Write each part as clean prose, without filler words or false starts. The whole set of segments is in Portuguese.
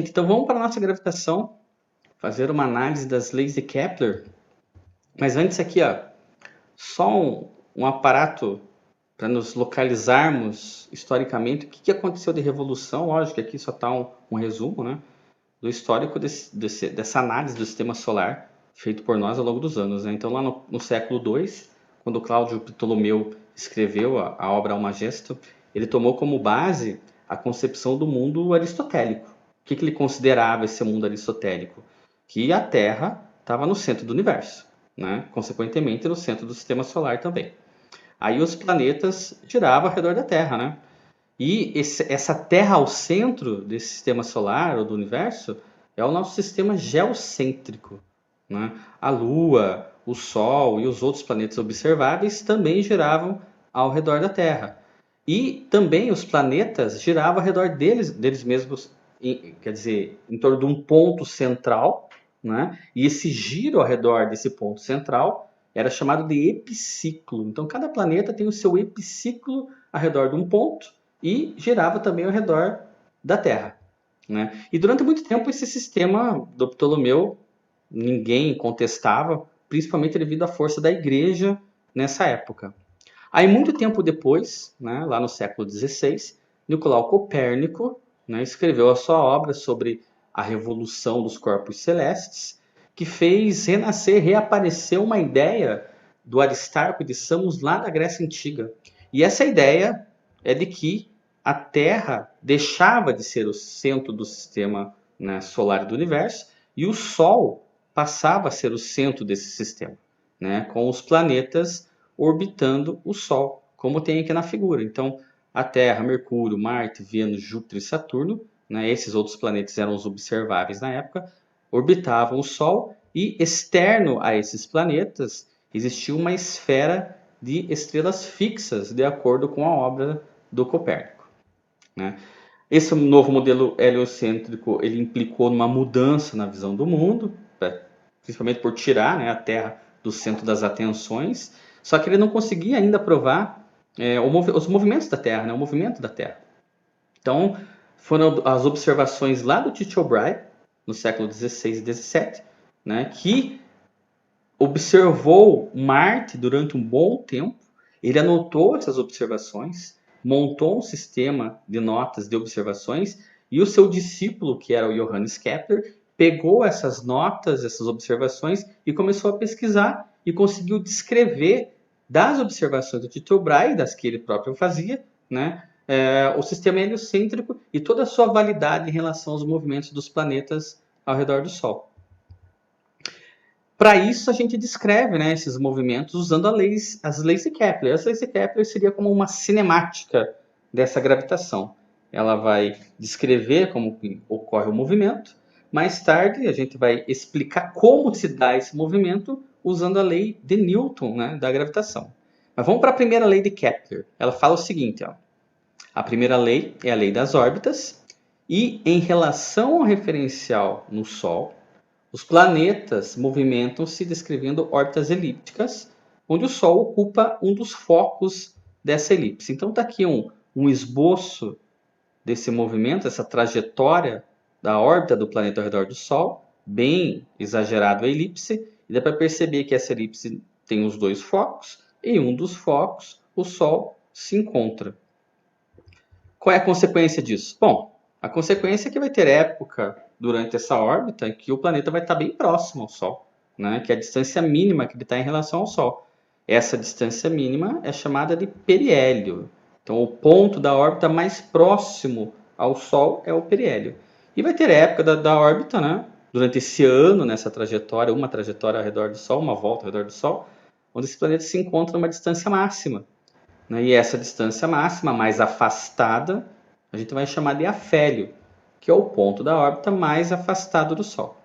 gente, então vamos para a nossa gravitação, fazer uma análise das leis de Kepler. Mas antes aqui, ó, só um aparato para nos localizarmos historicamente o que aconteceu de revolução. Lógico que aqui só está um resumo, né, do histórico dessa análise do sistema solar feito por nós ao longo dos anos, né? Então lá no século II, quando Cláudio Ptolomeu escreveu a obra Almagesto, ele tomou como base a concepção do mundo aristotélico. O que ele considerava esse mundo aristotélico? Que a Terra estava no centro do universo, né? Consequentemente no centro do sistema solar também. Aí os planetas giravam ao redor da Terra, né? E essa Terra ao centro desse sistema solar ou do universo é o nosso sistema geocêntrico, né? A Lua, o Sol e os outros planetas observáveis também giravam ao redor da Terra. E também os planetas giravam ao redor deles mesmos, quer dizer, em torno de um ponto central, né? E esse giro ao redor desse ponto central era chamado de epiciclo. Então, cada planeta tem o seu epiciclo ao redor de um ponto e girava também ao redor da Terra, né? E durante muito tempo esse sistema do Ptolomeu ninguém contestava, principalmente devido à força da Igreja nessa época. Aí muito tempo depois, né, lá no século XVI, Nicolau Copérnico, né, escreveu a sua obra sobre a revolução dos corpos celestes, que fez renascer, reaparecer uma ideia do Aristarco de Samos lá da Grécia Antiga. E essa ideia é de que a Terra deixava de ser o centro do sistema, né, solar do universo e o Sol passava a ser o centro desse sistema, né, com os planetas orbitando o Sol, como tem aqui na figura. Então, a Terra, Mercúrio, Marte, Vênus, Júpiter e Saturno, né, esses outros planetas eram os observáveis na época, orbitavam o Sol e externo a esses planetas existia uma esfera de estrelas fixas, de acordo com a obra do Copérnico, né? Esse novo modelo heliocêntrico ele implicou numa mudança na visão do mundo, principalmente por tirar, né, a Terra do centro das atenções, só que ele não conseguia ainda provar os movimentos da Terra, né, o movimento da Terra. Então, foram as observações lá do Tycho Brahe, no século XVI e XVII, né, que observou Marte durante um bom tempo. Ele anotou essas observações, montou um sistema de notas de observações e o seu discípulo, que era o Johannes Kepler, pegou essas notas, essas observações e começou a pesquisar e conseguiu descrever das observações do Tycho Brahe, das que ele próprio fazia, né, o sistema heliocêntrico e toda a sua validade em relação aos movimentos dos planetas ao redor do Sol. Para isso, a gente descreve, né, esses movimentos usando as leis de Kepler. As leis de Kepler seria como uma cinemática dessa gravitação. Ela vai descrever como ocorre o movimento. Mais tarde, a gente vai explicar como se dá esse movimento usando a lei de Newton, né, da gravitação. Mas vamos para a primeira lei de Kepler. Ela fala o seguinte, ó. A primeira lei é a lei das órbitas. E em relação ao referencial no Sol, os planetas movimentam-se descrevendo órbitas elípticas, onde o Sol ocupa um dos focos dessa elipse. Então está aqui um esboço desse movimento, essa trajetória da órbita do planeta ao redor do Sol, bem exagerado a elipse, e dá para perceber que essa elipse tem os dois focos, e em um dos focos o Sol se encontra. Qual é a consequência disso? Bom, a consequência é que vai ter época durante essa órbita em que o planeta vai estar bem próximo ao Sol, né? Que é a distância mínima que ele está em relação ao Sol. Essa distância mínima é chamada de periélio. Então, o ponto da órbita mais próximo ao Sol é o periélio. E vai ter época da órbita, né? Durante esse ano, nessa trajetória, uma trajetória ao redor do Sol, uma volta ao redor do Sol, onde esse planeta se encontra numa distância máxima, né? E essa distância máxima, mais afastada, a gente vai chamar de afélio, que é o ponto da órbita mais afastado do Sol.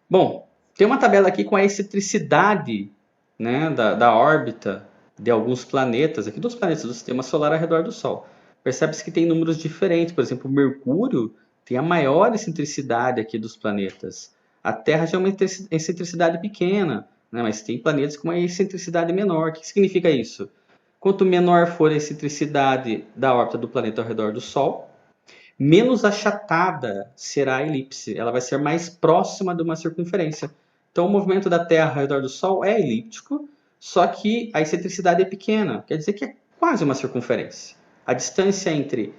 Bom, tem uma tabela aqui com a excentricidade, né, da órbita de alguns planetas, aqui dos planetas do Sistema Solar ao redor do Sol. Percebe-se que tem números diferentes, por exemplo, Mercúrio tem a maior excentricidade aqui dos planetas. A Terra já é uma excentricidade pequena, né, mas tem planetas com uma excentricidade menor. O que significa isso? Quanto menor for a excentricidade da órbita do planeta ao redor do Sol, menos achatada será a elipse. Ela vai ser mais próxima de uma circunferência. Então, o movimento da Terra ao redor do Sol é elíptico, só que a excentricidade é pequena. Quer dizer que é quase uma circunferência. A distância entre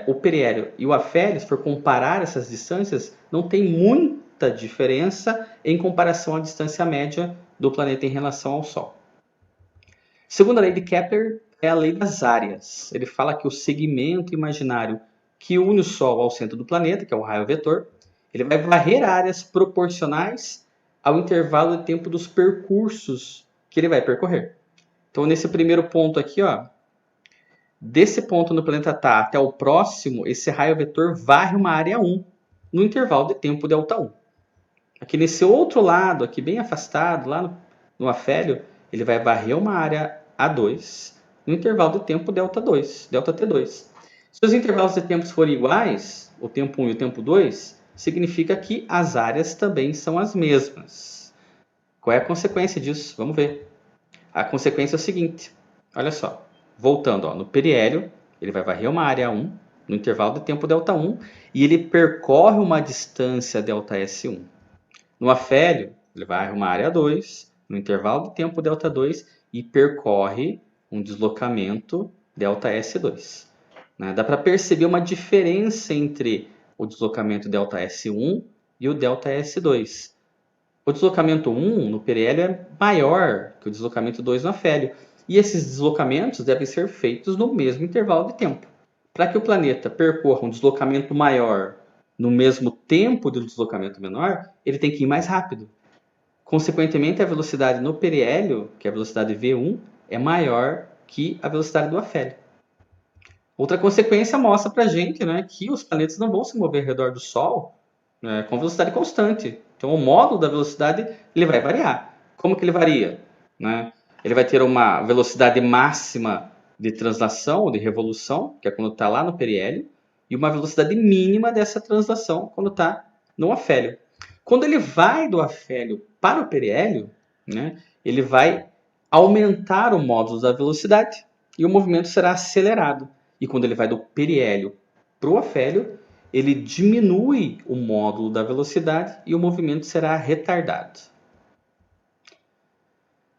o periélio e o afélio, se for comparar essas distâncias, não tem muita diferença em comparação à distância média do planeta em relação ao Sol. Segunda lei de Kepler é a lei das áreas. Ele fala que o segmento imaginário que une o Sol ao centro do planeta, que é o raio vetor, ele vai varrer áreas proporcionais ao intervalo de tempo dos percursos que ele vai percorrer. Então, nesse primeiro ponto aqui, ó, desse ponto no planeta Tá até o próximo, esse raio vetor varre uma área 1 no intervalo de tempo Δ1. Aqui nesse outro lado, aqui bem afastado, lá no afélio, ele vai varrer uma área A2 no intervalo de tempo Δ2, Δt2. Se os intervalos de tempo forem iguais, o tempo 1 e o tempo 2, significa que as áreas também são as mesmas. Qual é a consequência disso? Vamos ver. A consequência é o seguinte, olha só. Voltando, ó, no periélio, ele vai varrer uma área 1 no intervalo de tempo Δ1 e ele percorre uma distância Δs1. No afélio, ele varre uma área 2 no intervalo de tempo Δ2 e percorre um deslocamento Δs2. Né? Dá para perceber uma diferença entre o deslocamento Δs1 e o Δs2. O deslocamento 1 no periélio é maior que o deslocamento 2 no afélio. E esses deslocamentos devem ser feitos no mesmo intervalo de tempo. Para que o planeta percorra um deslocamento maior no mesmo tempo do deslocamento menor, ele tem que ir mais rápido. Consequentemente, a velocidade no periélio, que é a velocidade v1, é maior que a velocidade do afélio. Outra consequência mostra para a gente, né, que os planetas não vão se mover ao redor do Sol com velocidade constante. Então, o módulo da velocidade ele vai variar. Como que ele varia? Né? Ele vai ter uma velocidade máxima de translação ou de revolução, que é quando está lá no periélio, e uma velocidade mínima dessa translação quando está no afélio. Quando ele vai do afélio para o periélio, né, ele vai aumentar o módulo da velocidade e o movimento será acelerado. E quando ele vai do periélio para o afélio, ele diminui o módulo da velocidade e o movimento será retardado.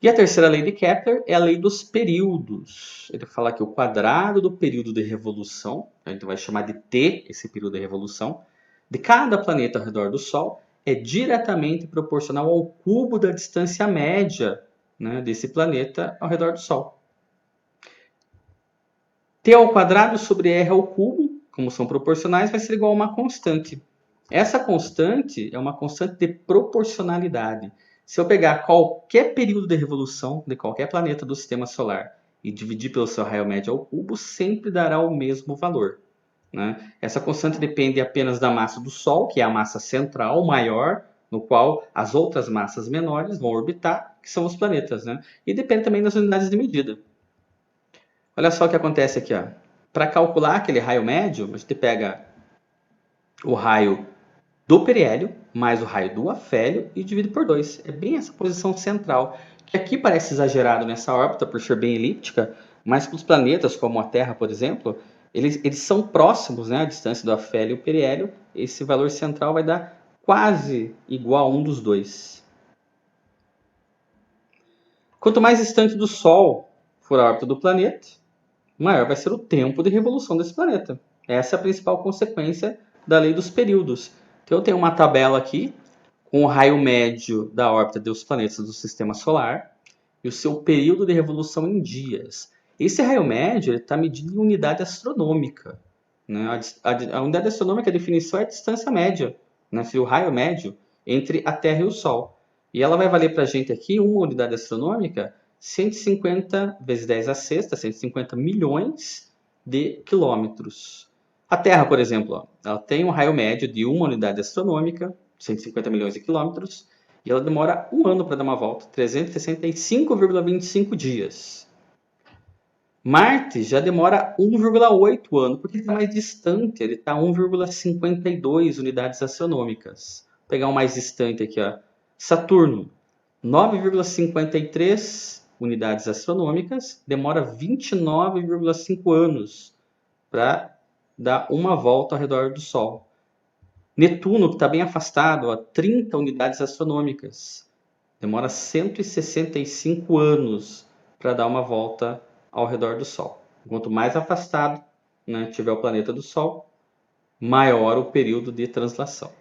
E a terceira lei de Kepler é a lei dos períodos. Ele fala que o quadrado do período de revolução, a gente vai chamar de T, esse período de revolução, de cada planeta ao redor do Sol é diretamente proporcional ao cubo da distância média, né, desse planeta ao redor do Sol. T ao quadrado sobre R ao cubo, como são proporcionais, vai ser igual a uma constante. Essa constante é uma constante de proporcionalidade. Se eu pegar qualquer período de revolução de qualquer planeta do sistema solar e dividir pelo seu raio médio ao cubo, sempre dará o mesmo valor. Né? Essa constante depende apenas da massa do Sol, que é a massa central maior, no qual as outras massas menores vão orbitar, que são os planetas. Né? E depende também das unidades de medida. Olha só o que acontece aqui. Para calcular aquele raio médio, a gente pega o raio do periélio mais o raio do afélio e divide por 2. É bem essa posição central, que aqui parece exagerado nessa órbita por ser bem elíptica, mas para os planetas, como a Terra, por exemplo, eles são próximos, né, à distância do afélio e o periélio. Esse valor central vai dar quase igual a um dos dois. Quanto mais distante do Sol for a órbita do planeta, maior vai ser o tempo de revolução desse planeta. Essa é a principal consequência da lei dos períodos. Então, eu tenho uma tabela aqui com o raio médio da órbita dos planetas do sistema solar e o seu período de revolução em dias. Esse raio médio está medido em unidade astronômica. Né? A unidade astronômica, a definição é a distância média, né? O raio médio entre a Terra e o Sol. E ela vai valer para a gente aqui, uma unidade astronômica, 150 vezes 10 a sexta, 150 milhões de quilômetros. A Terra, por exemplo, ó, ela tem um raio médio de uma unidade astronômica, 150 milhões de quilômetros, e ela demora um ano para dar uma volta, 365,25 dias. Marte já demora 1,8 ano, porque ele está mais distante, ele está a 1,52 unidades astronômicas. Vou pegar um mais distante aqui, ó. Saturno, 9,53 unidades astronômicas, demora 29,5 anos para dá uma volta ao redor do Sol. Netuno, que está bem afastado, a 30 unidades astronômicas, demora 165 anos para dar uma volta ao redor do Sol. Quanto mais afastado, né, tiver o planeta do Sol, maior o período de translação.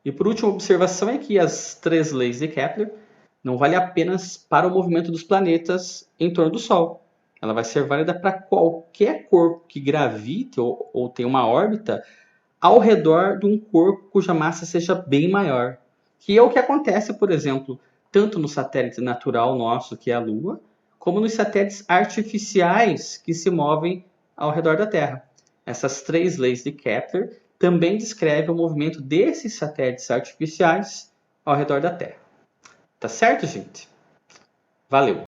E por último, a observação é que as 3 leis de Kepler não valem apenas para o movimento dos planetas em torno do Sol. Ela vai ser válida para qualquer corpo que gravite ou tenha uma órbita ao redor de um corpo cuja massa seja bem maior. Que é o que acontece, por exemplo, tanto no satélite natural nosso, que é a Lua, como nos satélites artificiais que se movem ao redor da Terra. Essas 3 leis de Kepler também descrevem o movimento desses satélites artificiais ao redor da Terra. Tá certo, gente? Valeu!